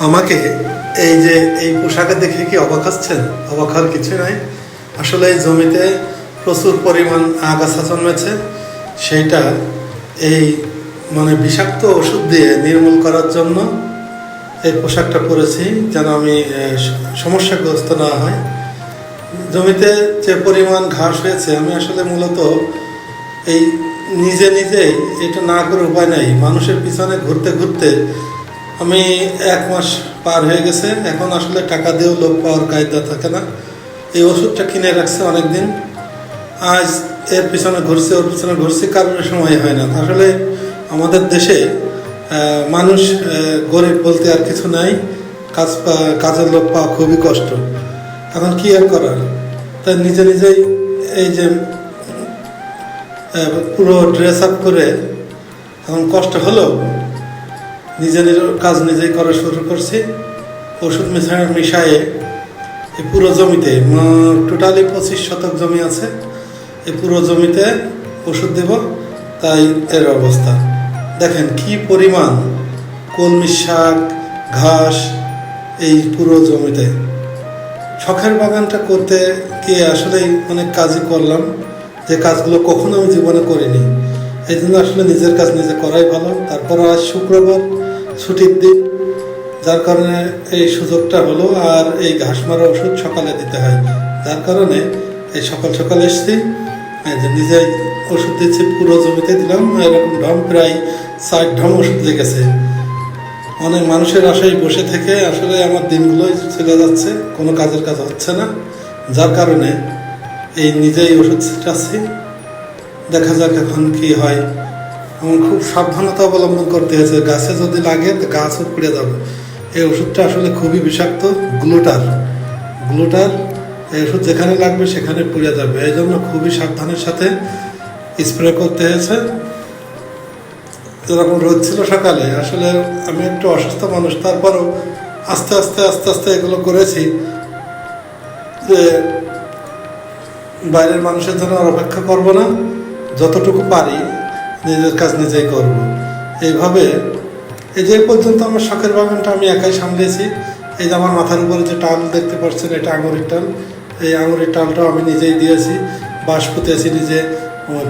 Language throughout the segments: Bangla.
আমাকে এই যে এই পোশাকে দেখে কি অবাক হচ্ছেন? অবাক হওয়ার কিছু নাই। আসলে এই জমিতে প্রচুর পরিমাণ আগাছা জন্মেছে, সেইটা এই বিষাক্ত ওষুধ দিয়ে নির্মূল করার জন্য এই পোশাকটা পরেছি, যেন আমি সমস্যাগ্রস্ত না হয়। জমিতে যে পরিমাণ ঘাস হয়েছে, আমি আসলে মূলত এই নিজেই এটা না করে উপায় নাই। মানুষের পিছনে ঘুরতে ঘুরতে আমি 1 মাস পার হয়ে গেছে। এখন আসলে টাকা দিয়েও লোক পাওয়ার কায়দা থাকে না। এই ওষুধটা কিনে রাখছে অনেকদিন, আজ এর পিছনে ঘুরছে, ওর পিছনে ঘুরছে, কারোর সময় হয় না। আসলে আমাদের দেশে মানুষ গরিব বলতে আর কিছু নাই, কাজের লোক পাওয়া খুবই কষ্ট। এখন কি আর করার, তাই নিজেই এই যে পুরো ড্রেস আপ করে এখন কষ্ট হলেও নিজের কাজ নিজেই করা শুরু করছি। ওষুধ মিশায়ে এই পুরো জমিতে, টোটালি 25 শতক জমি আছে, এই পুরো জমিতে ওষুধ দেব। তাই এর অবস্থা দেখেন কি পরিমাণ কলমি শাক, ঘাস এই পুরো জমিতে। শখের বাগানটা করতে গিয়ে আসলেই অনেক কাজই করলাম, যে কাজগুলো কখনো আমি জীবনে করিনি। এই জন্য আসলে নিজের কাজ নিজে করাই ভালো। তারপর আজ শুক্রবার, ছুটির দিন, যার কারণে এই সুযোগটা হলো। আর এই ঘাস মারা ওষুধ সকালে দিতে হয়, যার কারণে এই সকাল সকাল এসছি, যে নিজেই ওষুধ দিচ্ছি, পুরো জমিতে দিলাম। এরকম ঢম প্রায় 4 ঢম ওষুধ লেগেছে। অনেক মানুষের আশায় বসে থেকে আসলে আমার দিনগুলোই চলে যাচ্ছে, কোনো কাজের কাজ হচ্ছে না, যার কারণে এই নিজেই ওষুধ ছিটাচ্ছি। দেখা যাক এখন কি হয়। আমার খুব সাবধানতা অবলম্বন করতে হয়েছে। গাছে যদি লাগে তো গাছ উপড়ে যাবে। এই ওষুধটা আসলে খুবই বিষাক্ত, গ্লুটার। এই ওষুধ যেখানে লাগবে সেখানে পুড়ে যাবে। এই জন্য খুবই সাবধানের সাথে স্প্রে করতে হয়েছে। যেরকম রোদ ছিল সকালে, আসলে আমি একটু অসুস্থ মানুষ, তারপরও আস্তে আস্তে এগুলো করেছি, যে বাইরের মানুষের জন্য আর অপেক্ষা করবো না, যতটুকু পারি নিজের কাজ নিজেই করব। এইভাবে এই যে পর্যন্ত আমার শখের বাগানটা আমি একাই সামলেছি। এই যে আমার মাথার উপরে যে টাল দেখতে পাচ্ছেন, এটা আঙুরের টাল। এই আঙুরের টালটাও আমি নিজেই দিয়েছি, বাঁশ পুঁতেছি নিজে,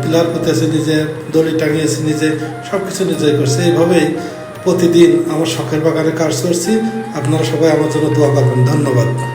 পিলার পুঁতেছি নিজে, দড়ি টাঙিয়েছি নিজে, সব কিছু নিজেই করছি। এইভাবেই প্রতিদিন আমার শখের বাগানে কাজ করছি। আপনারা সবাই আমার জন্য দোয়া করবেন। ধন্যবাদ।